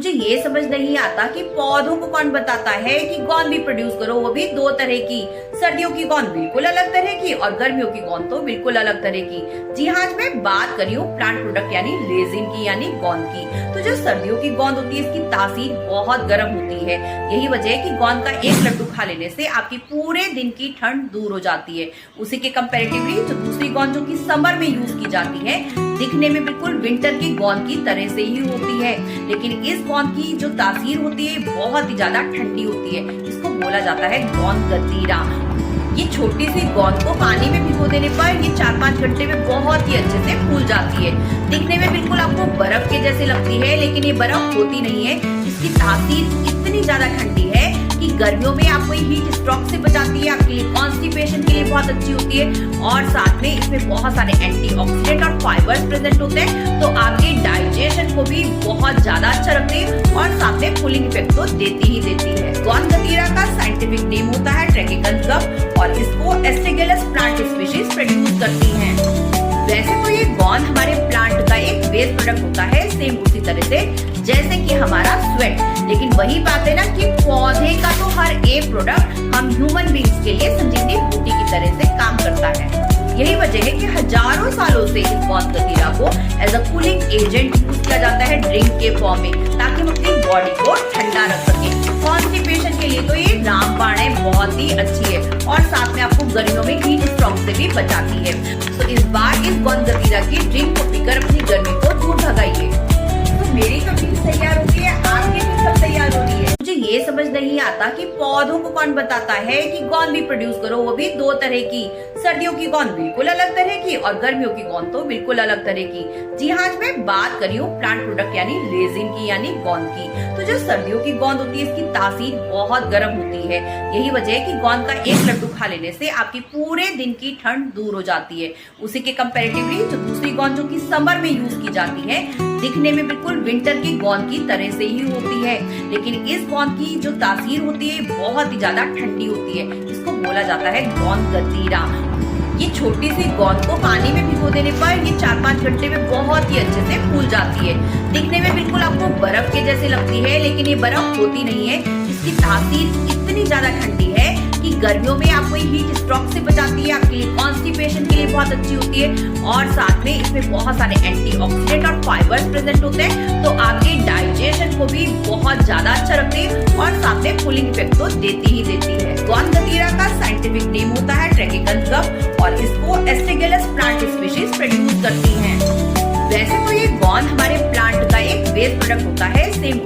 मुझे ये समझ नहीं आता कि पौधों को कौन बताता है कि गोंद भी प्रोड्यूस करो, वो भी दो तरह की। सर्दियों की गोंद बिल्कुल अलग तरह की और गर्मियों की गोंद तो बिल्कुल अलग तरह की। जी हाँ, आज मैं बात कर रही हूँ प्लांट प्रोडक्ट यानी रेजिन की यानी गोंद की। तो जो सर्दियों की गोंद होती है, इसकी तासीर बहुत गर्म होती है। यही वजह है कि गोंद का एक लड्डू खा लेने से आपकी पूरे दिन की ठंड दूर हो जाती है। उसी के कंपैरेटिवली जो दूसरी गोंद जो कि समर में यूज की जाती है, दिखने में बिल्कुल विंटर की गोंद की तरह से ही होती है, लेकिन इस गोंद की जो तासीर होती है बहुत ही ज्यादा ठंडी होती है। इसको बोला जाता है गोंद गतीरा। ये छोटी सी गोंद को पानी में भिगो देने पर ये 4-5 घंटे में बहुत ही अच्छे से फूल जाती है। दिखने में बिल्कुल आपको बर्फ के जैसे लगती है, लेकिन ये बर्फ होती नहीं है। इसकी तासीर इतनी ज्यादा ठंडी है कि गर्मियों में आपको हीट स्ट्रोक से बचाती है, आपके लिए कॉन्स्टिपेशन के लिए बहुत अच्छी होती है और साथ में इसमें बहुत सारे एंटीऑक्सीडेंट और फाइबर्स प्रेजेंट होते हैं, तो आपके डाइजेशन को भी बहुत ज्यादा अच्छा रखते हैं और साथ में कूलिंग इफेक्ट तो देती ही देती है। गोंद गतीरा का साइंटिफिक नेम होता है ट्रैकिकन्स गम और इसको एस्टेगेलस प्लांट स्पीशीज प्रोड्यूस करती हैं। वैसे तो ये गोंद हमारे प्लांट का एक वेस्ट प्रोडक्ट होता है, सेम उसी तरह से जैसे कि हमारा स्वेट, लेकिन वही बात है ना कि पौधे का तो हर एक प्रोडक्ट हम ह्यूमन बींग्स के लिए संजीवनी बूटी की तरह से काम करता है। यही वजह है कि हजारों सालों से इस गोंद गतीरा को as a cooling agent use किया जाता है ड्रिंक के फॉर्म में, ताकि हम अपनी बॉडी को ठंडा रख सके। कॉन्स्टिपेशन के लिए तो ये रामबाण है, बहुत ही अच्छी है और साथ में आपको गर्मियों में हीट स्ट्रोक से भी बचाती है। तो इस बार इस गोंद गतीरा की ड्रिंक को पीकर अपनी गर्मी को दूर भगाइए। तो मेरी तो ड्रिंक तैयार हो गई है, आपकी ड्रिंक कब तैयार हो रही है? मुझे ये समझ नहीं आता कि पौधों को कौन बताता है कि गोंद भी प्रोड्यूस करो, वो भी दो तरह की। सर्दियों की गोंद बिल्कुल अलग तरह की और गर्मियों की गोंद तो बिल्कुल अलग तरह की। जी हाँ, आज मैं बात कर रही हूँ प्लांट प्रोडक्ट यानी रेजिन की यानी गोंद की। तो जो सर्दियों की गोंद होती है, इसकी तासीर बहुत गर्म होती है। यही वजह है कि गोंद का एक लड्डू खा लेने से आपकी पूरे दिन की ठंड दूर हो जाती है। उसी के कंपैरेटिवली जो दूसरी गोंद जो कि समर में यूज की जाती है, दिखने में बिल्कुल विंटर की गोंद की तरह से ही होती है, लेकिन इस गोंद की जो तासीर होती है बहुत ही ज्यादा ठंडी होती है। इसको बोला जाता है गोंद गतीरा। ये छोटी सी गोंद को पानी में भिगो देने पर ये 4-5 घंटे में बहुत ही अच्छे से फूल जाती है। दिखने में बिल्कुल आपको बर्फ के जैसे लगती है, लेकिन ये बर्फ होती नहीं है। इसकी तासीर इतनी ज्यादा ठंडी है कि गर्मियों में आपको हीट स्ट्रोक से बचाती है, आपके लिए कॉन्स्टिपेशन के लिए बहुत अच्छी होती है और साथ में इसमें बहुत सारे एंटीऑक्सीडेंट और फाइबर्स प्रेजेंट होते हैं, तो आपके डाइजेशन को भी बहुत ज्यादा अच्छा रखते हैं और साथ में कूलिंग इफेक्ट तो देती ही देती है। गोंद गतीरा का साइंटिफिक नेम होता है ट्रैकिकन्स गम और इसको एस्टेगेलस प्लांट स्पीशीज प्रोड्यूस करती हैं। वैसे तो ये गोंद हमारे प्लांट का एक वेस्ट प्रोडक्ट होता है, सेम